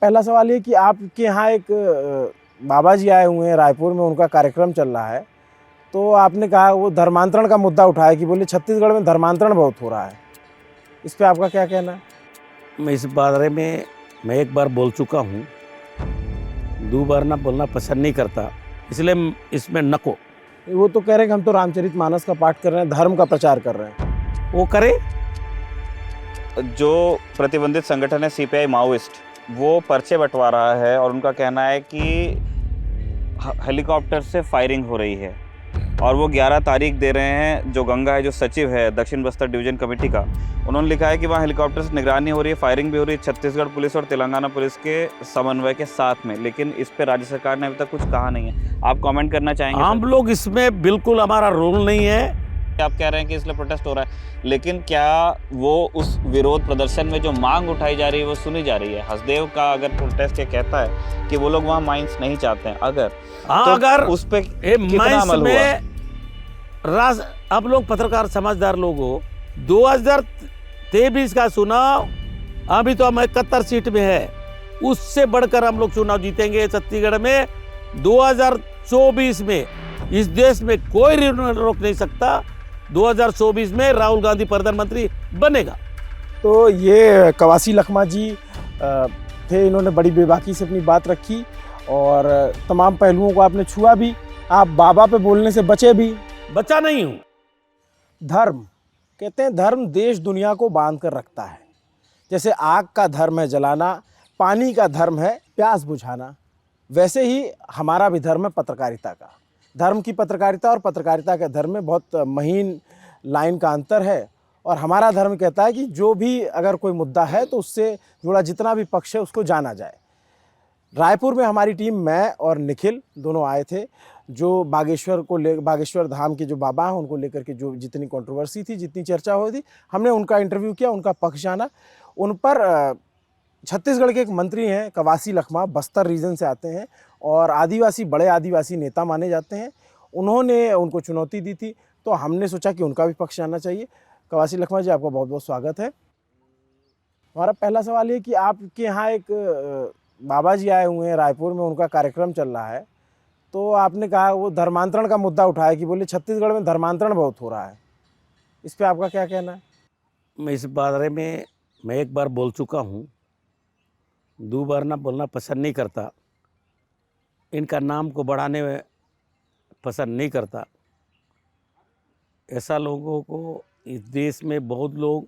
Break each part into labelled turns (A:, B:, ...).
A: पहला सवाल ये कि आपके यहाँ एक बाबा जी आए हुए हैं रायपुर में, उनका कार्यक्रम चल रहा है, तो आपने कहा वो धर्मांतरण का मुद्दा उठाया कि बोले छत्तीसगढ़ में धर्मांतरण बहुत हो रहा है, इस पे आपका क्या कहना है?
B: मैं इस बारे में एक बार बोल चुका हूँ, दो बार ना बोलना पसंद नहीं करता, इसलिए इसमें नको।
A: वो तो कह रहे हैं कि हम तो रामचरितमानस का पाठ कर रहे हैं, धर्म का प्रचार कर रहे हैं।
B: वो करे।
C: जो प्रतिबंधित संगठन है सीपीआई माओइस्ट, वो पर्चे बंटवा रहा है और उनका कहना है कि हेलीकॉप्टर से फायरिंग हो रही है और वो 11 तारीख दे रहे हैं। जो गंगा है, जो सचिव है दक्षिण बस्तर डिवीजन कमेटी का, उन्होंने लिखा है कि वहाँ हेलीकॉप्टर से निगरानी हो रही है, फायरिंग भी हो रही है छत्तीसगढ़ पुलिस और तेलंगाना पुलिस के समन्वय के साथ में, लेकिन इस पे राज्य सरकार ने अभी तक कुछ कहा नहीं है। आप कमेंट करना चाहेंगे?
B: हम लोग इसमें बिल्कुल, हमारा रोल नहीं है।
C: आप कह रहे हैं कि इसलिए प्रोटेस्ट हो रहा है, लेकिन क्या वो उस विरोध प्रदर्शन में जो मांग उठाई जा रही है वो सुनी जा रही है? हसदेव का अगर प्रोटेस्ट ये कहता है कि वो लोग वहाँ माइंस नहीं चाहते हैं, अगर
B: हाँ,
C: तो
B: अगर
C: उस पे कितना अमल हुआ?
B: आप लोग पत्रकार समझदार लोग हो, 2023 का चुनाव अभी तो हम 71 सीट में है, उससे बढ़कर हम लोग चुनाव जीतेंगे छत्तीसगढ़ में। 2024 में इस देश में कोई रोक नहीं सकता, 2024 में राहुल गांधी प्रधानमंत्री बनेगा।
A: तो ये कवासी लखमा जी थे, इन्होंने बड़ी बेबाकी से अपनी बात रखी और तमाम पहलुओं को आपने छुआ भी, आप बाबा पे बोलने से बचे भी।
B: बचा नहीं हूँ।
A: धर्म, कहते हैं धर्म देश दुनिया को बांध कर रखता है। जैसे आग का धर्म है जलाना, पानी का धर्म है प्यास बुझाना, वैसे ही हमारा भी धर्म है पत्रकारिता का। धर्म की पत्रकारिता और पत्रकारिता के धर्म में बहुत महीन लाइन का अंतर है। और हमारा धर्म कहता है कि जो भी अगर कोई मुद्दा है तो उससे जुड़ा जितना भी पक्ष है उसको जाना जाए। रायपुर में हमारी टीम, मैं और निखिल दोनों आए थे, जो बागेश्वर धाम के जो बाबा हैं उनको लेकर के जो जितनी कंट्रोवर्सी थी, जितनी चर्चा हुई थी, हमने उनका इंटरव्यू किया, उनका पक्ष जाना। उन पर छत्तीसगढ़ के एक मंत्री हैं कवासी लखमा, बस्तर रीजन से आते हैं और बड़े आदिवासी नेता माने जाते हैं, उन्होंने उनको चुनौती दी थी, तो हमने सोचा कि उनका भी पक्ष जाना चाहिए। कवासी लखमा जी, आपका बहुत बहुत स्वागत है। हमारा पहला सवाल ये कि आपके यहाँ एक बाबा जी आए हुए हैं रायपुर में, उनका कार्यक्रम चल रहा है, तो आपने कहा वो धर्मांतरण का मुद्दा उठाया कि बोले छत्तीसगढ़ में धर्मांतरण बहुत हो रहा है, इस पे आपका क्या कहना है?
B: मैं इस बारे में एक बार बोल चुका हूँ, दो बार ना बोलना पसंद नहीं करता, इनका नाम को बढ़ाने में पसंद नहीं करता। ऐसा लोगों को इस देश में बहुत लोग,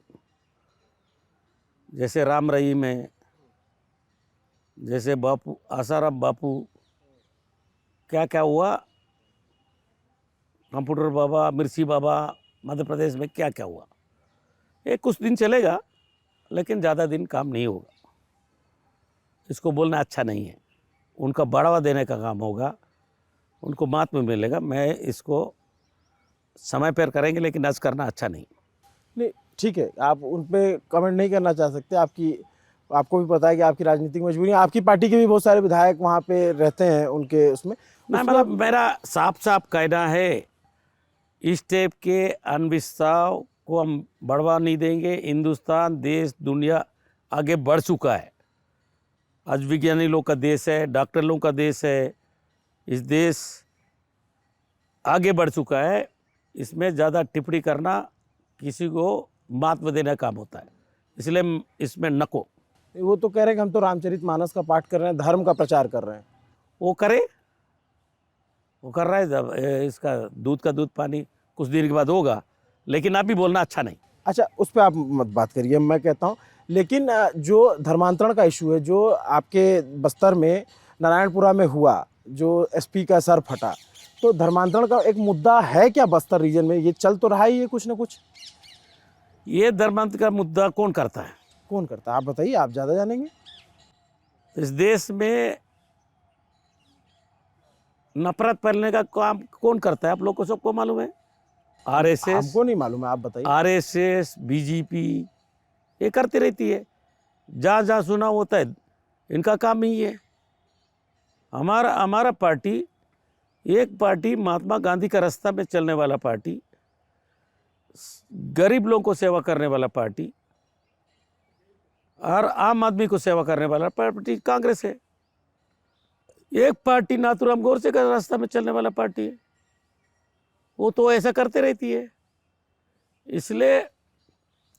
B: जैसे राम रहीम है, जैसे बापू आसाराम बापू, क्या क्या हुआ, कंप्यूटर बाबा, मिर्ची बाबा, मध्य प्रदेश में क्या क्या हुआ, ये कुछ दिन चलेगा लेकिन ज़्यादा दिन काम नहीं होगा। इसको बोलना अच्छा नहीं है, उनका बढ़ावा देने का काम होगा, उनको महत्व मिलेगा। मैं इसको समय पर करेंगे, लेकिन आज करना अच्छा नहीं।
A: ठीक है, आप उन पर कमेंट नहीं करना चाह सकते, आपको भी पता है कि आपकी राजनीतिक मजबूरी है, आपकी पार्टी के भी बहुत सारे विधायक वहाँ पे रहते हैं उनके उसमें।
B: ना, मतलब मेरा साफ साफ कहना है, इस टाइप के अनविश्वास को हम बढ़वा नहीं देंगे। हिंदुस्तान देश दुनिया आगे बढ़ चुका है, आज विज्ञानी लोग का देश है, डॉक्टर लोगों का देश है, इस देश आगे बढ़ चुका है। इसमें ज़्यादा टिप्पणी करना किसी को महत्व देने का काम होता है, इसलिए इसमें नको।
A: वो तो कह रहे हैं कि हम तो रामचरितमानस का पाठ कर रहे हैं, धर्म का प्रचार कर रहे हैं।
B: वो करे, वो कर रहा है, जब इसका दूध का दूध पानी कुछ देर के बाद होगा, लेकिन अभी बोलना अच्छा नहीं।
A: अच्छा, उस पर आप मत बात करिए, मैं कहता हूँ। लेकिन जो धर्मांतरण का इशू है, जो आपके बस्तर में नारायणपुरा में हुआ, जो एसपी का सर फटा, तो धर्मांतरण का एक मुद्दा है क्या बस्तर रीजन में? ये चल तो रहा ही है कुछ ना कुछ।
B: ये धर्मांतरण का मुद्दा कौन करता है?
A: कौन करता है आप बताइए, आप ज़्यादा जानेंगे।
B: इस देश में नफरत फैलने का काम कौन करता है? आप लोग को सबको मालूम है। आरएसएस,
A: हमको नहीं मालूम है, आप बताइए।
B: आरएसएस, बीजेपी ये करती रहती है, जहाँ जहाँ सुना होता है, इनका काम ही है। हमारा पार्टी एक पार्टी, महात्मा गांधी का रास्ता में चलने वाला पार्टी, गरीब लोगों को सेवा करने वाला पार्टी, और आम आदमी को सेवा करने वाला पार्टी कांग्रेस है। एक पार्टी नाथूराम गोडसे का रास्ता में चलने वाला पार्टी है, वो तो ऐसा करते रहती है। इसलिए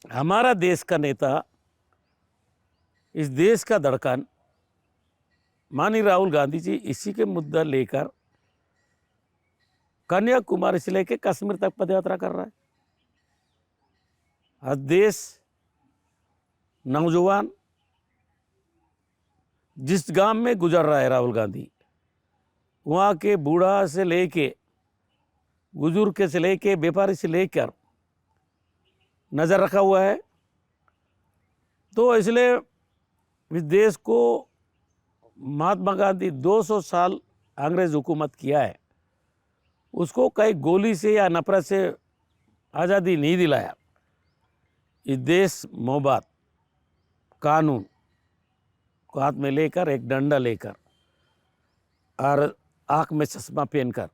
B: हमारा देश का नेता, इस देश का धड़कन माननीय राहुल गांधी जी इसी के मुद्दा लेकर कन्याकुमारी से लेकर कश्मीर तक पदयात्रा कर रहा है। आज देश नौजवान जिस गांव में गुजर रहा है राहुल गांधी, वहाँ के बूढ़ा से लेके बुजुर्ग से लेके व्यापारी से लेकर नज़र रखा हुआ है। तो इसलिए इस देश को महात्मा गांधी 200 साल अंग्रेज हुकूमत किया है, उसको कई गोली से या नफरत से आज़ादी नहीं दिलाया। इस देश मोहब्बत, कानून को हाथ में लेकर, एक डंडा लेकर और आँख में चश्मा पहनकर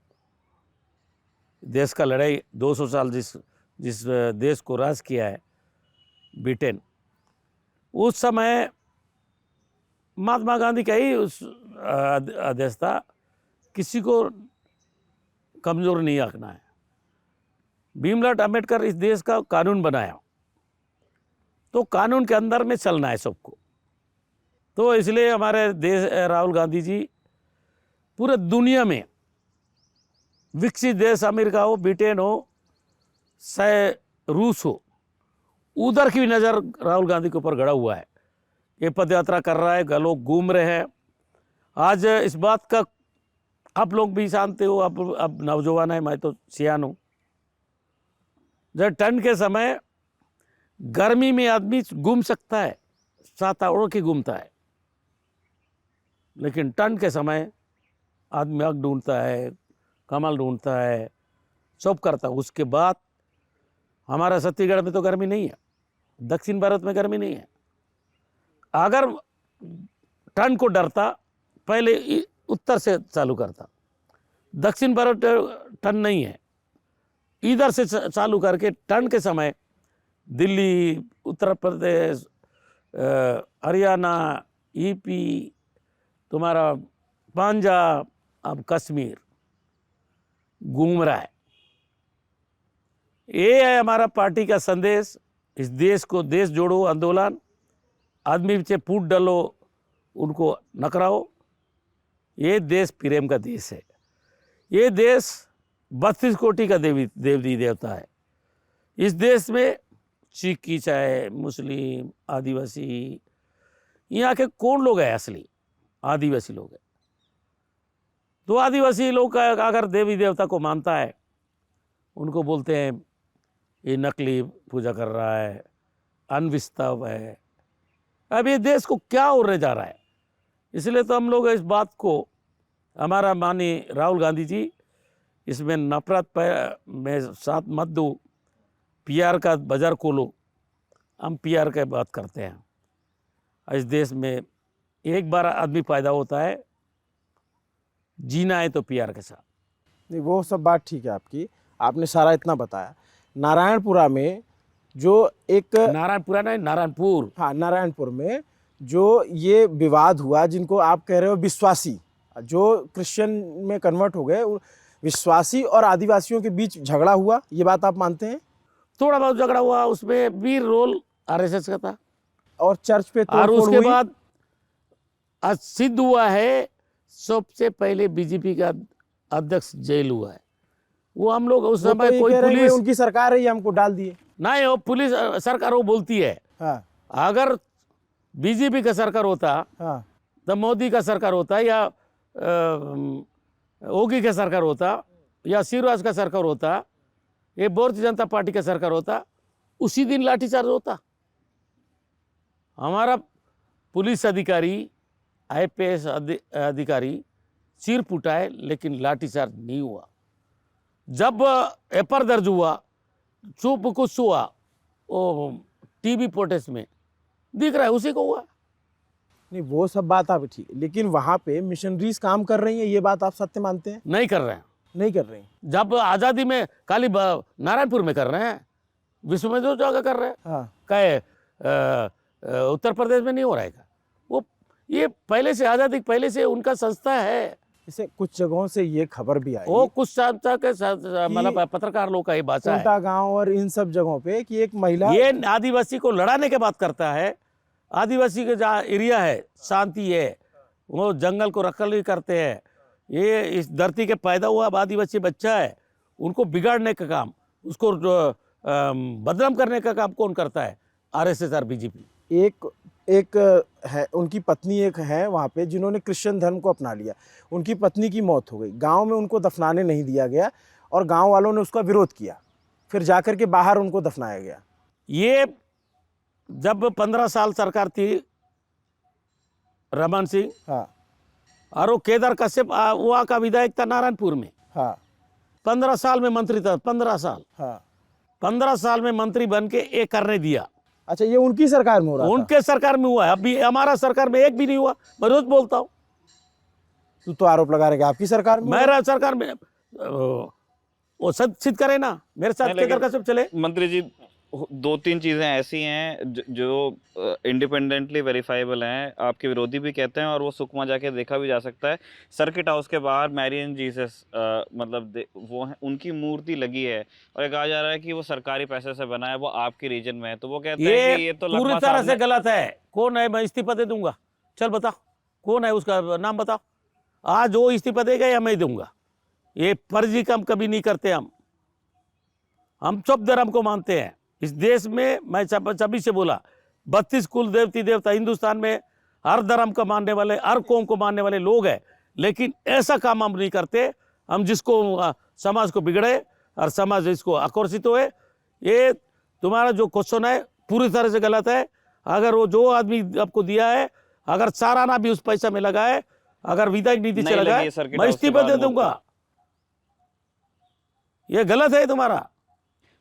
B: देश का लड़ाई 200 साल जिस देश को राज किया है ब्रिटेन, उस समय महात्मा गांधी का ही उस आदेश था, किसी को कमज़ोर नहीं आंकना है। भीमराव अंबेडकर इस देश का कानून बनाया, तो कानून के अंदर में चलना है सबको। तो इसलिए हमारे देश राहुल गांधी जी पूरे दुनिया में विकसित देश, अमेरिका हो, ब्रिटेन हो, चाहे रूस हो, उधर की भी नज़र राहुल गांधी के ऊपर गड़ा हुआ है। ये पदयात्रा कर रहा है, लोग घूम रहे हैं। आज इस बात का आप लोग भी जानते हो, अब नौजवान है, मैं तो सियान हूँ। जब ठंड के समय गर्मी में आदमी घूम सकता है, छाता ओढ़ के घूमता है, लेकिन ठंड के समय आदमी आग ढूंढता है, कमल ढूंढता है, सब करता है। उसके बाद हमारा छत्तीसगढ़ में तो गर्मी नहीं है, दक्षिण भारत में गर्मी नहीं है। अगर ठंड को डरता पहले उत्तर से चालू करता, दक्षिण भारत ठंड नहीं है, इधर से चालू करके ठंड के समय दिल्ली, उत्तर प्रदेश, हरियाणा, यूपी, तुम्हारा पंजाब, अब कश्मीर घूम रहा है। ये है हमारा पार्टी का संदेश। इस देश को देश जोड़ो आंदोलन, आदमी से फूट डालो, उनको नकराओ। ये देश प्रेम का देश है। ये देश 32 कोटि का देवी देवता है। इस देश में सिख की चाहे मुस्लिम, आदिवासी, यहाँ के कौन लोग हैं? असली आदिवासी लोग हैं। तो आदिवासी लोग का अगर देवी देवता को मानता है, उनको बोलते हैं ये नकली पूजा कर रहा है, अनविस्तव है। अब ये देश को क्या होने जा रहा है? इसलिए तो हम लोग इस बात को, हमारा माननीय राहुल गांधी जी, इसमें नफरत में साथ मत दो, पीआर का बाजार खोलो। हम पीआर की बात करते हैं। इस देश में एक बार आदमी पैदा होता है, जीना है तो पीआर के साथ।
A: नहीं, वो सब बात ठीक है आपकी, आपने सारा इतना बताया। नारायणपुरा में जो एक
B: नारायणपुरा नहीं, नारायणपुर,
A: हाँ, नारायणपुर में जो ये विवाद हुआ, जिनको आप कह रहे हो विश्वासी, जो क्रिश्चियन में कन्वर्ट हो गए, विश्वासी और आदिवासियों के बीच झगड़ा हुआ, ये बात आप मानते हैं?
B: थोड़ा बहुत झगड़ा हुआ, उसमें भी रोल आरएसएस का था।
A: और चर्च पे
B: और
A: तोड़फोड़
B: उसके
A: हुई?
B: बाद आज सिद्ध हुआ है, सबसे पहले बीजेपी का अध्यक्ष जेल हुआ है। वो हम लोग उस
A: वो तो
B: समय
A: ये
B: कोई
A: कह रहे हैं कि
B: पुलिस
A: उनकी सरकार है, ये हमको डाल दिए।
B: नहीं, वो पुलिस सरकार वो बोलती है।
A: हाँ
B: अगर बीजेपी का सरकार होता
A: हाँ
B: तो मोदी का सरकार होता, या योगी का सरकार होता, या शिवराज का सरकार होता, ये भारतीय जनता पार्टी का सरकार होता, उसी दिन लाठीचार्ज होता। हमारा पुलिस अधिकारी, आईपीएस अधिकारी सिर फुटाए, लेकिन लाठीचार्ज नहीं हुआ। जब एफआईआर दर्ज हुआ, चुप कुछ हुआ, वो टीवी प्रोटेस्ट में दिख रहा है उसी को हुआ।
A: नहीं, वो सब बात आप ठीक, लेकिन वहाँ पे मिशनरीज काम कर रही हैं, ये बात आप सत्य मानते हैं?
B: नहीं कर रहे हैं।
A: नहीं कर रही।
B: जब आज़ादी में खाली नारायणपुर में कर रहे हैं, विश्व में जो जगह कर रहे हैं।
A: हाँ
B: कहे उत्तर प्रदेश में नहीं हो रहेगा। वो ये पहले से आज़ादी पहले से उनका संस्था है।
A: इसे कुछ जगहों से ये खबर भी आई
B: वो कुछ साल तक मतलब पत्रकार लोग का ये भाषा है।
A: कोंटा गांव और इन सब जगहों पे कि एक महिला
B: ये आदिवासी को लड़ाने के बात करता है। आदिवासी के जहाँ एरिया है, शांति है, वो जंगल को रखवाली करते हैं। ये इस धरती के पैदा हुआ आदिवासी बच्चा है, उनको बिगाड़ने का काम, उसको बदनाम करने का काम कौन करता है? आरएसएस और बीजेपी।
A: एक है, उनकी पत्नी एक है वहाँ पे जिन्होंने क्रिश्चियन धर्म को अपना लिया। उनकी पत्नी की मौत हो गई, गांव में उनको दफनाने नहीं दिया गया और गांव वालों ने उसका विरोध किया, फिर जाकर के बाहर उनको दफनाया गया।
B: ये जब 15 साल सरकार थी रमन सिंह,
A: हाँ
B: और वो केदार कश्यप वहाँ का विधायक था नारायणपुर में,
A: हाँ
B: 15 साल में मंत्री था। 15 साल,
A: हाँ
B: 15 साल में मंत्री बन के ये करने दिया।
A: अच्छा, ये उनकी सरकार में हो रहा था?
B: उनके सरकार में हुआ है, अभी हमारा सरकार में एक भी नहीं हुआ। मैं रोज बोलता हूँ।
A: तू तो आरोप लगा रहे कि आपकी सरकार में
B: मेरा सरकार में वो सिद्ध करे ना, मेरे साथ केदार कश्यप चले।
C: मंत्री जी, 2-3 चीज़ें ऐसी हैं जो इंडिपेंडेंटली वेरीफाइबल हैं, आपके विरोधी भी कहते हैं और वो सुकमा जाके देखा भी जा सकता है। सर्किट हाउस के बाहर मैरियन जीसस मतलब वो है, उनकी मूर्ति लगी है और कहा जा रहा है कि वो सरकारी पैसे से बना है, वो आपके रीजन में है। तो वो कहते हैं कि ये तो
B: पूरी तरह से गलत है। कौन है? मैं इस्तीफा दे दूंगा। चल बता कौन है, उसका नाम बता। आज वो इस्तीफा देगा या मैं दूंगा। ये फर्जी काम कभी नहीं करते हम सब धर्म को मानते हैं इस देश में। मैं सभी से बोला, 32 कुल देवती देवता हिंदुस्तान में, हर धर्म को मानने वाले, हर कौम को मानने वाले लोग हैं, लेकिन ऐसा काम हम नहीं करते। हम जिसको समाज को बिगड़े और समाज इसको आकर्षित हुए। ये तुम्हारा जो क्वेश्चन है पूरी तरह से गलत है। अगर वो जो आदमी आपको दिया है, अगर साराना भी उस पैसा में लगा है, अगर विधायक नीति से लगा है, मैं इस्तीफा दे दूंगा। ये गलत है तुम्हारा।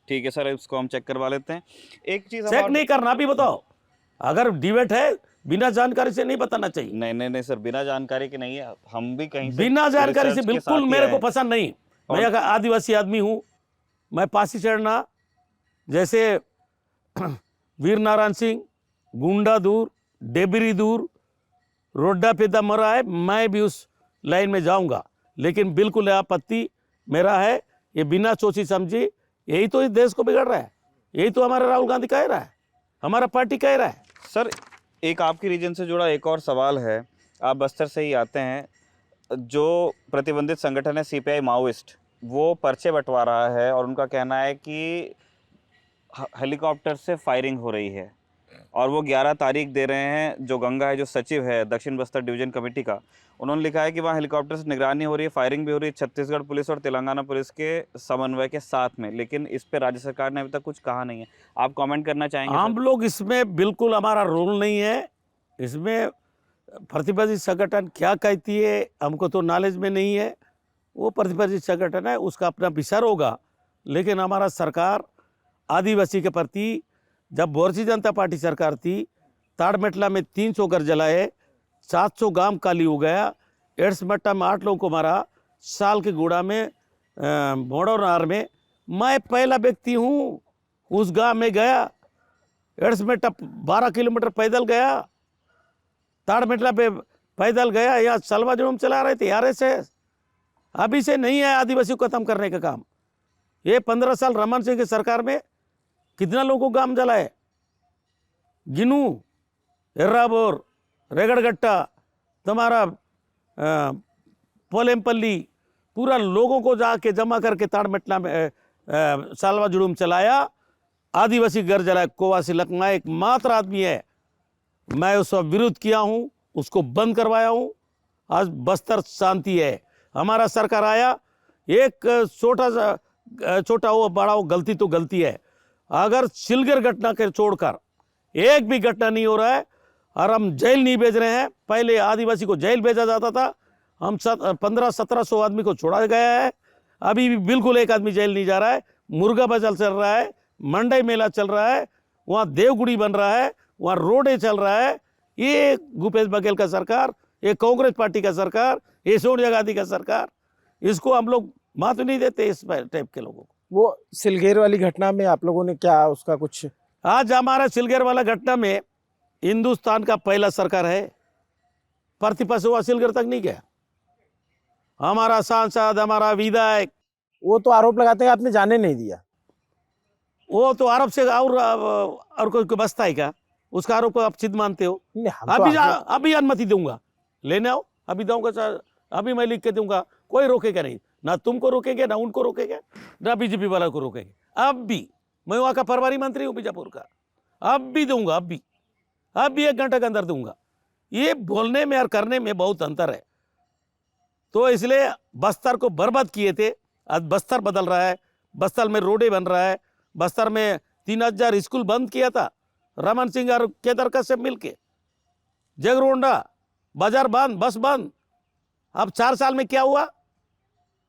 C: ठीक है सर, इसको हम चेक करवा लेते हैं। एक चीज
B: चेक नहीं करना भी बताओ। अगर डिबेट है, बिना जानकारी से नहीं बताना चाहिए।
C: नहीं सर, बिना जानकारी के नहीं है। हम भी कहीं से
B: बिना जानकारी से बिल्कुल मेरे को पसंद नहीं। मैं अगर आदिवासी आदमी हूं, मैं पासी चढ़ना जैसे वीर नारायण सिंह, गुंडा दूर, डेबरी दूर, रोड्डा पेदा मरा है, मैं भी उस लाइन में जाऊंगा। लेकिन बिल्कुल आपत्ति मेरा है, ये बिना सोची समझी। यही तो इस देश को बिगड़ रहा है। यही तो हमारा राहुल गांधी कह रहा है, हमारा पार्टी कह रहा है।
C: सर, एक आपकी रीजन से जुड़ा एक और सवाल है। आप बस्तर से ही आते हैं। जो प्रतिबंधित संगठन है सीपीआई माओइस्ट, वो पर्चे बंटवा रहा है और उनका कहना है कि हेलीकॉप्टर से फायरिंग हो रही है और वो 11 तारीख दे रहे हैं। जो गंगा है, जो सचिव है दक्षिण बस्तर डिवीजन कमेटी का, उन्होंने लिखा है कि वहाँ हेलीकॉप्टर से निगरानी हो रही है, फायरिंग भी हो रही है छत्तीसगढ़ पुलिस और तेलंगाना पुलिस के समन्वय के साथ में। लेकिन इस पे राज्य सरकार ने अभी तक कुछ कहा नहीं है। आप कमेंट करना चाहेंगे?
B: हम लोग इसमें बिल्कुल, हमारा रोल नहीं है इसमें। प्रतिबंधित संगठन क्या कहती है हमको तो नॉलेज में नहीं है। वो प्रतिबंधित संगठन है, उसका अपना विचार होगा। लेकिन हमारा सरकार आदिवासी के प्रति, जब भारतीय जनता पार्टी सरकार थी, ताड़मेटला में 300 घर जलाए, 700 गांव खाली हो गया, एड्समट्टा में 8 लोगों को मारा, साल के गुड़ा में मोड़ोनार में मैं पहला व्यक्ति हूँ उस गांव में गया। एड्समट्टा 12 किलोमीटर पैदल गया, ताड़मेटला पे पैदल गया। यहाँ सलवा जुलूम चला रहे थे आरएसएस। अभी से नहीं है आदिवासी को खत्म करने का काम। ये 15 साल रमन सिंह की सरकार में कितना लोगों को गांव जलाए, गिनू, एर्राबोर, रेगड़गट्टा, तुम्हारा पोलेमपल्ली, पूरा लोगों को जाके जमा करके ताड़मेटला में सालवा जुड़ूम चलाया। आदिवासी घर जलाया। कोवासी लखमा एक मात्र आदमी है, मैं उसका विरोध किया हूँ, उसको बंद करवाया हूँ। आज बस्तर शांति है। हमारा सरकार आया, एक छोटा हो बड़ा हो, गलती तो गलती है। अगर सिलगर घटना के छोड़कर एक भी घटना नहीं हो रहा है और हम जेल नहीं भेज रहे हैं। पहले आदिवासी को जेल भेजा जाता था, हम 1500-1700 आदमी को छोड़ा गया है। अभी भी बिल्कुल एक आदमी जेल नहीं जा रहा है। मुर्गा बाजार चल रहा है, मंडई मेला चल रहा है, वहाँ देवगुड़ी बन रहा है, वहाँ रोडे चल रहा है। ये भूपेश बघेल का सरकार, ये कांग्रेस पार्टी का सरकार, ये सोनिया गांधी का सरकार, इसको हम लोग मात नहीं देते इस टाइप के लोगों को।
A: वो सिलगेर वाली घटना में आप लोगों ने क्या उसका कुछ?
B: आज हमारा सिलगेर वाला घटना में हिंदुस्तान का पहला सरकार है, प्रतिपक्ष वसीलगढ़ तक नहीं गया। हमारा सांसद, हमारा विधायक,
A: वो तो आरोप लगाते हैं आपने जाने नहीं दिया।
B: वो तो आरोप से और कोई बसता है क्या? उसका आरोप को आप सिद्ध मानते हो?
A: नहीं, हम तो
B: अभी अनुमति दूंगा, लेने आओ, अभी दूंगा सर, अभी मैं लिख के दूंगा, कोई रोकेगा नहीं, ना तुमको रोकेंगे, ना उनको रोकेंगे, ना बीजेपी वाला को रोकेंगे। अब भी मैं वहां का प्रभारी मंत्री हूं बीजापुर का, अब भी दूंगा, अब भी 1 घंटे के अंदर दूंगा। ये बोलने में और करने में बहुत अंतर है। तो इसलिए बस्तर को बर्बाद किए थे, आज बस्तर बदल रहा है, बस्तर में रोडे बन रहा है, बस्तर में 3000 स्कूल बंद किया था रमन सिंह और केदार कश्यप मिलके, जगरोंडा बाजार बंद, बस बंद। अब 4 साल में क्या हुआ?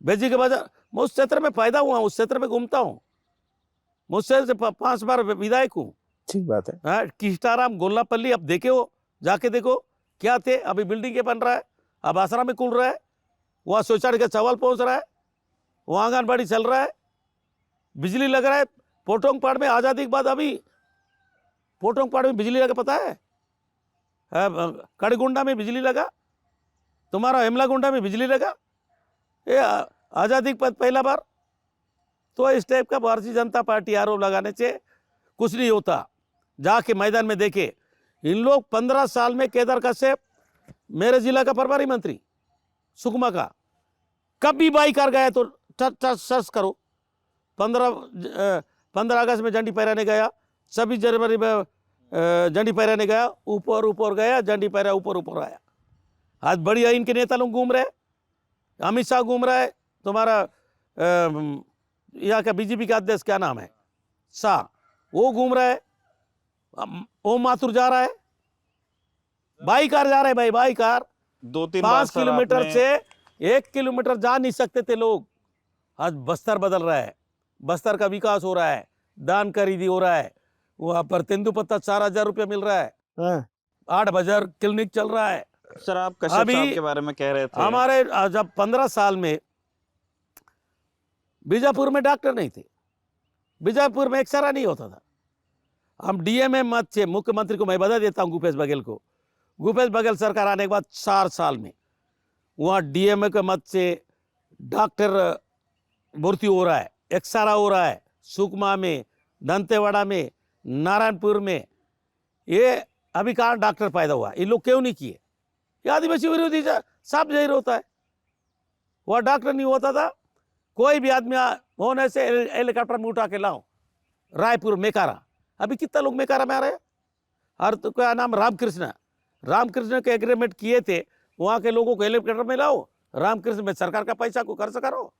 B: बेजी के बाजार, मैं उस क्षेत्र में पैदा हुआ हूं, उस क्षेत्र में घूमता हूं, मुझसे 5 बार विधायक हूं।
A: ठीक बात है।
B: हाँ, किष्टाराम, गोल्लापल्ली, अब देखे हो, जाके देखो क्या थे। अभी बिल्डिंग बन रहा है, अब आसरा में खुल रहा है, वहाँ शौचालय का चावल पहुंच रहा है, वहाँ आंगनबाड़ी चल रहा है, बिजली लग रहा है। पोटोंगपाड़ में आज़ादी के बाद अभी पोटोंगपाड़ में बिजली लगा, पता है? कड़गुंडा में बिजली लगा, तुम्हारा हेमलागुंडा में बिजली लगा, ये आज़ादी के बाद पहला बार। तो इस टाइप का भारतीय जनता पार्टी आरोप लगाने से कुछ नहीं होता। जाके मैदान में देखे, इन लोग 15 साल में केदार कश्यप मेरे जिला का प्रभारी मंत्री सुकमा का, कभी बाई कार गया तो सर्च करो। 15 अगस्त में झंडी फहराने गया, 26 जनवरी में झंडी फहराने गया, ऊपर गया, झंडी फहरा, ऊपर आया। आज बढ़िया इनके नेता लोग घूम रहे, अमित शाह घूम रहा है, तुम्हारा यहाँ का बीजेपी का अध्यक्ष क्या नाम है, शाह, वो घूम रहा है, ओम माथुर जा रहा है, बाई कार जा रहा है भाई, बाई कार।
C: 2-3
B: 5 किलोमीटर से 1 किलोमीटर जा नहीं सकते थे लोग। आज बस्तर बदल रहा है, बस्तर का विकास हो रहा है, दान खरीदी हो रहा है, वहां पर तेंदुपत्ता 4000 रुपये मिल रहा है,
A: हाँ।
B: 8 बाजार क्लिनिक चल रहा है।
C: सर, आप कश्यप साहब के बारे में कह रहे थे।
B: हमारे जब 15 साल में बीजापुर में डॉक्टर नहीं थे, बीजापुर में एक्सरा नहीं होता था। हम डीएमए मत से, मुख्यमंत्री को मैं बता देता हूं, भूपेश बघेल को, भूपेश बघेल सरकार आने के बाद 4 साल में वहाँ डीएमए के मत से डॉक्टर भर्ती हो रहा है, एक्सरा हो रहा है, सुकमा में, दंतेवाड़ा में, नारायणपुर में। ये अभी कहाँ डॉक्टर पैदा हुआ? ये लोग क्यों नहीं किए? ये आदिवासी विरोधी साफ जाहिर होता है। वह डॉक्टर नहीं होता था, कोई भी आदमी होने से हेलीकॉप्टर में उठा के लाओ रायपुर, मेकारा। अभी कितना लोग मेकारा में आ रहे हैं? और तो क्या नाम, रामकृष्ण के एग्रीमेंट किए थे, वहाँ के लोगों को हेलीकॉप्टर में लाओ, रामकृष्ण में सरकार का पैसा को खर्च करो।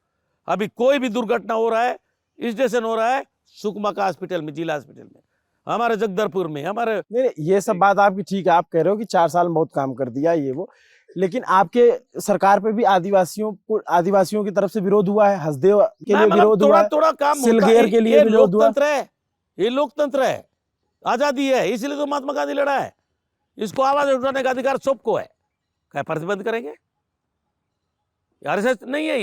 B: अभी कोई भी दुर्घटना हो रहा है, स्टेशन हो रहा है सुकमा का हॉस्पिटल में, जिला हॉस्पिटल में, हमारे जगदलपुर में, हमारे।
A: नहीं, ये सब बात आपकी ठीक है, आप कह रहे हो कि 4 साल में बहुत काम कर दिया ये वो, लेकिन आपके सरकार पे भी आदिवासियों की तरफ से विरोध हुआ है, हसदेव के लिए विरोध हुआ है,
B: थोड़ा काम
A: सिलगेर के लिए विरोध हुआ।
B: लोकतंत्र है, ये लोकतंत्र है, आजादी है, इसलिए तो महात्मा गांधी लड़ा है। इसको आवाज उठाने का अधिकार सबको है, क्या प्रतिबंध करेंगे? यार ऐसा नहीं है,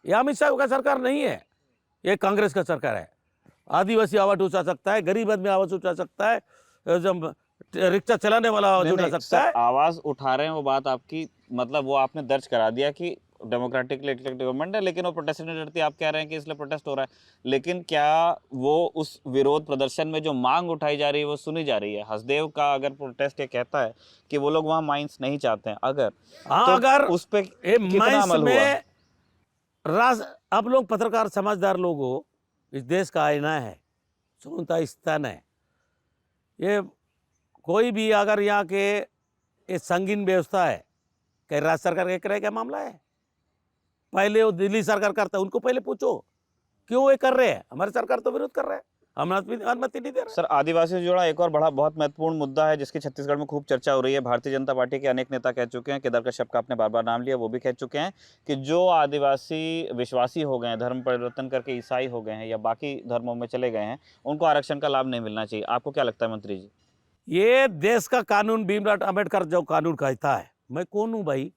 B: ये अमित शाह का सरकार नहीं है, ये कांग्रेस का सरकार है। आदिवासी आवाज उठा सकता है, गरीब आदमी आवाज उठा सकता है, जब रिक्शा चलाने वाला आवाज उठा सकता है।
C: आवाज उठा रहे हैं, वो बात आपकी, मतलब वो आपने दर्ज करा दिया कि डेमोक्रेटिकली इलेक्टेड गवर्नमेंट है, लेकिन वो प्रोटेस्ट नहीं डरती। आप कह रहे हैं कि इसलिए प्रोटेस्ट हो रहा है, लेकिन क्या वो उस विरोध प्रदर्शन में जो मांग उठाई जा रही है वो सुनी जा रही है? हसदेव का अगर प्रोटेस्ट ये कहता है कि वो लोग वहाँ माइंस नहीं चाहते हैं, अगर
B: हाँ,
C: तो
B: अगर
C: उस पे कितना अमल हुआ?
B: आप लोग पत्रकार समझदार लोग हो, इस देश का आईना है, सुनता स्थान है। ये कोई भी अगर यहाँ के ये संगीन व्यवस्था है, क्या राज्य सरकार के किराए का मामला है? पहले वो दिल्ली सरकार करता है, उनको पहले पूछो क्यों ये कर रहे हैं। हमारी सरकार तो विरोध कर रहे हैं, हम अनुमति नहीं दे रहे।
C: सर, आदिवासी से जुड़ा एक और बड़ा बहुत महत्वपूर्ण मुद्दा है जिसकी छत्तीसगढ़ में खूब चर्चा हो रही है। भारतीय जनता पार्टी के अनेक नेता कह चुके हैं, केदार कश्यप का आपने बार बार नाम लिया, वो भी कह चुके हैं कि जो आदिवासी विश्वासी हो गए हैं, धर्म परिवर्तन करके ईसाई हो गए हैं या बाकी धर्मों में चले गए हैं, उनको आरक्षण का लाभ नहीं मिलना चाहिए। आपको क्या लगता है मंत्री जी?
B: ये देश का कानून, भीमराव अम्बेडकर जो कानून कहता है, मैं कौन हूँ भाई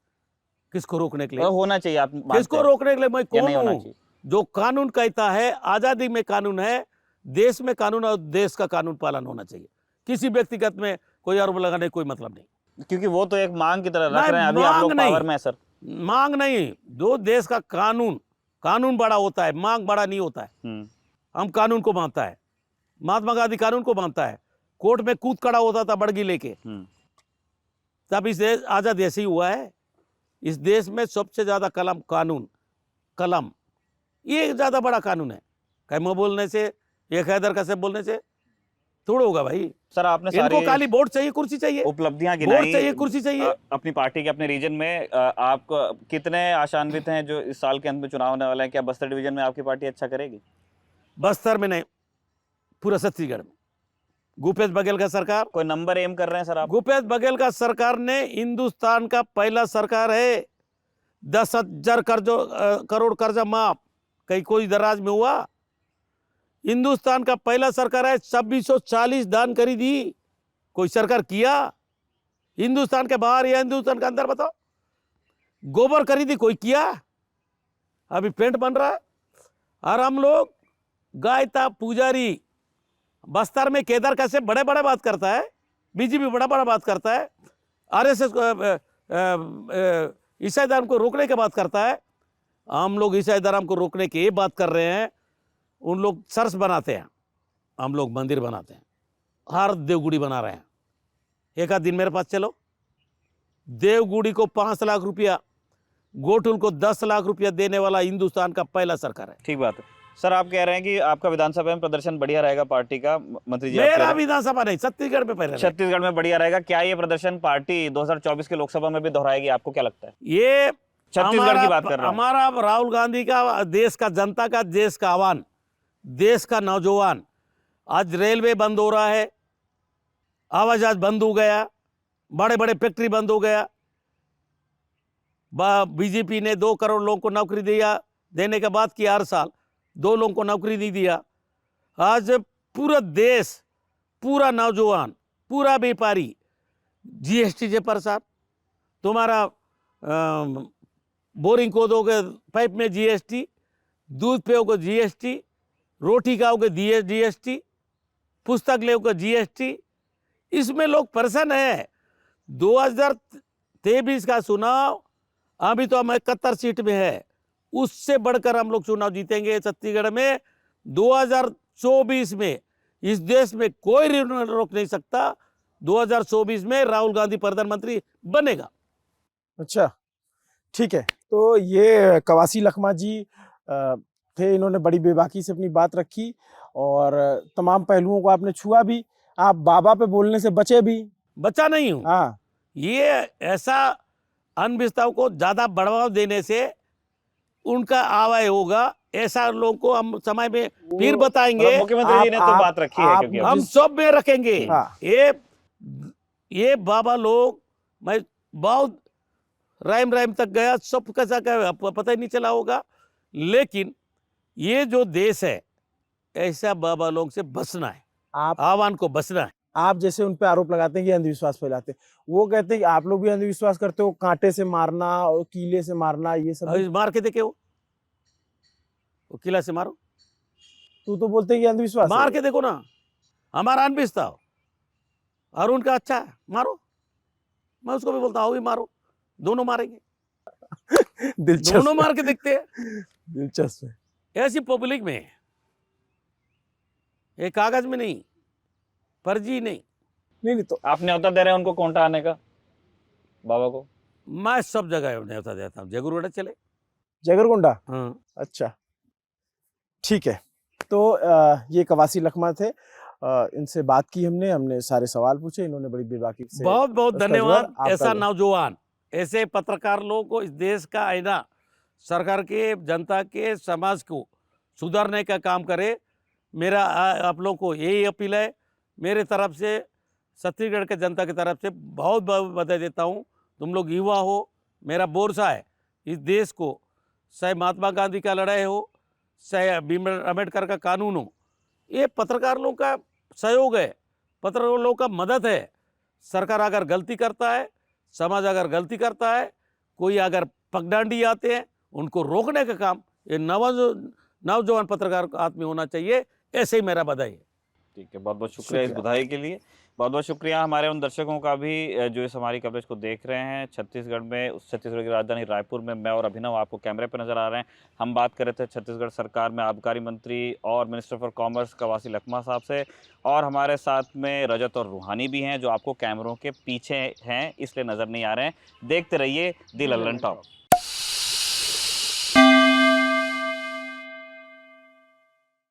B: किसको रोकने के लिए?
C: होना चाहिए, आप
B: किसको रोकने के लिए मैं कौन
C: होना
B: हूँ?
C: चाहिए?
B: जो कानून कहता है, आजादी में कानून है, देश में कानून और देश का कानून पालन होना चाहिए। किसी व्यक्तिगत में कोई आरोप लगाने का कोई मतलब नहीं।
C: क्योंकि वो तो एक मांग की तरह रख
B: नहीं,
C: रहे हैं, अभी आप लोग
B: मांग नहीं।
C: पावर में है सर।
B: मांग नहीं, जो देश का कानून बड़ा होता है, मांग बड़ा नहीं होता है। हम कानून को मानता है, महात्मा गांधी कानून को मानता है। कोर्ट में कूद खड़ा होता था बड़गी लेके, तब इस देश आजाद ऐसे ही हुआ है। इस देश में सबसे ज्यादा कलम ये ज्यादा बड़ा कानून है। कैमो बोलने से, एक हैदर कसब बोलने से थोड़ा होगा भाई।
C: सर आपने
B: इनको
C: सारी
B: खाली वोट चाहिए, कुर्सी चाहिए,
C: उपलब्धियां
B: वोट
C: गिनाई,
B: चाहिए, कुर्सी चाहिए।
C: अपनी पार्टी के अपने रीजन में आप कितने आशान्वित हैं जो इस साल के अंत में चुनाव होने वाला है? क्या बस्तर डिवीजन में आपकी पार्टी अच्छा करेगी?
B: बस्तर में नहीं, पूरा छत्तीसगढ़ में भूपेश बघेल का सरकार।
C: कोई नंबर एम कर रहे हैं सर आप?
B: भूपेश बघेल का सरकार ने हिंदुस्तान का पहला सरकार है। 10,000 करोड़ कर्जा माफ, कहीं कोई दराज में हुआ? हिंदुस्तान का पहला सरकार है। 2640 दान करी दी, कोई सरकार किया? हिंदुस्तान के बाहर या हिंदुस्तान के अंदर बताओ। गोबर खरीदी कोई किया? अभी पेंट बन रहा है। और हम लोग गायता पुजारी, बस्तर में केदार कैसे बड़े बड़े बात करता है, बीजेपी बड़ा बड़ा बात करता है, आरएसएस ईसाई धर्म को रोकने की बात करता है। हम लोग ईसाई धर्म को रोकने की ये बात कर रहे हैं। उन लोग चर्च बनाते हैं, हम लोग मंदिर बनाते हैं, हर देवगुड़ी बना रहे हैं। एक आध दिन मेरे पास चलो, देवगुड़ी को 5 लाख रुपया, गोठुल को 10 लाख रुपया देने वाला हिंदुस्तान का पहला सरकार है।
C: ठीक बात है सर। आप कह रहे हैं कि आपका विधानसभा में प्रदर्शन बढ़िया रहेगा पार्टी का, मंत्री जी?
B: मेरा विधानसभा नहीं, छत्तीसगढ़ में पहले,
C: छत्तीसगढ़ में बढ़िया रहेगा। क्या ये प्रदर्शन पार्टी 2024 के लोकसभा में भी दोहराएगी? आपको क्या लगता है?
B: ये
C: छत्तीसगढ़ की बात कर रहा हूं।
B: हमारा राहुल गांधी का, देश का जनता का, देश का आह्वान, देश का नौजवान। आज रेलवे बंद हो रहा है, हवाई जहाज बंद हो गया, बड़े बड़े फैक्ट्री बंद हो गया। बीजेपी ने 2 करोड़ लोगों को नौकरी दिया, देने के बाद कि हर साल 2 लोगों को नौकरी नहीं दिया। आज पूरा देश, पूरा नौजवान, पूरा व्यापारी जीएसटी से परेशान। तुम्हारा बोरिंग को दोगे पाइप में जीएसटी, दूध पियोगे जीएसटी, रोटी खाओगे जीएसटी, पुस्तक लोगे जीएसटी। इसमें लोग परेशान है। 2023 का चुनाव, अभी तो हम 71 सीट में है, उससे बढ़कर हम लोग चुनाव जीतेंगे छत्तीसगढ़ में। 2024 में इस देश में कोई रोक नहीं सकता। 2024 में राहुल गांधी प्रधानमंत्री बनेगा।
A: अच्छा, ठीक है। तो ये कवासी लखमा जी थे, इन्होंने बड़ी बेबाकी से अपनी बात रखी और तमाम पहलुओं को आपने छुआ भी। आप बाबा पे बोलने से बचे भी?
B: बचा नहीं हूं।
A: हाँ,
B: ये ऐसा अनभिस्ताव को ज्यादा बढ़ावा देने से उनका आवाज होगा, ऐसा लोगों को हम समय में फिर बताएंगे।
C: मुख्यमंत्री जी ने तो बात रखी है, क्योंकि
B: हम सब में रखेंगे।
A: हाँ।
B: ये बाबा लोग, मैं बहुत राइम तक गया, सब कैसा क्या पता ही नहीं चला होगा। लेकिन ये जो देश है, ऐसा बाबा लोग से बचना है, आह्वान को बचना है।
A: आप जैसे उन पे आरोप लगाते हैं कि अंधविश्वास फैलाते हैं, वो कहते हैं कि आप लोग भी अंधविश्वास करते हो, कांटे से मारना और कीले से मारना, ये सब।
B: मार के देखे वो किला से मारो।
A: तू तो बोलते हैं कि अंधविश्वास
B: मार के देखो ना, हमारा अनभिस्ताव और उनका अच्छा है, मारो। मैं उसको भी बोलता हूँ भी मारो, दोनों मारेंगे।
A: दिलचस्प,
B: दोनों मार के देखते हैं।
A: दिलचस्प है।
B: ऐसी पब्लिक में, एक कागज में नहीं, फर्जी नहीं।
C: तो आप न्योता दे रहे हैं उनको कोंटा आने का, बाबा को?
B: मैं सब जगह न्योता देता हूँ। जगरूड़ा चले,
A: जगरगोंडा।
B: हाँ।
A: अच्छा, ठीक है। तो ये कवासी लखमा थे, इनसे बात की हमने सारे सवाल पूछे, इन्होंने बड़ी बेबाकी से।
B: बहुत बहुत धन्यवाद।
A: आपका
B: ऐसा नौजवान, ऐसे पत्रकार लोगों को, इस देश का आईना, सरकार के, जनता के, समाज को सुधारने का काम करे। मेरा आप लोगों को यही अपील है। मेरे तरफ से, छत्तीसगढ़ के जनता की तरफ से बहुत बहुत बधाई देता हूँ। तुम लोग युवा हो, मेरा भरोसा है इस देश को, चाहे महात्मा गांधी का लड़ाई हो, चाहे भीमराव अम्बेडकर का कानून हो, ये पत्रकार लोगों का सहयोग है, पत्रकार लोगों का मदद है। सरकार अगर गलती करता है, समाज अगर गलती करता है, कोई अगर पगडंडी आते हैं, उनको रोकने का काम ये नौजवान पत्रकार को हाथ में होना चाहिए। ऐसे ही मेरा बधाई है।
C: ठीक है, बहुत बहुत शुक्रिया इस बधाई के लिए। बहुत बहुत शुक्रिया हमारे उन दर्शकों का भी जो इस हमारी कवरेज को देख रहे हैं। छत्तीसगढ़ में, उस छत्तीसगढ़ की राजधानी रायपुर में मैं और अभिनव आपको कैमरे पर नजर आ रहे हैं। हम बात कर रहे थे छत्तीसगढ़ सरकार में आबकारी मंत्री और minister for commerce Kawasi Lakhma साहब से, और हमारे साथ में रजत और रूहानी भी हैं जो आपको कैमरों के पीछे हैं इसलिए नज़र नहीं आ रहे हैं। देखते रहिए दी लल्लन टॉप।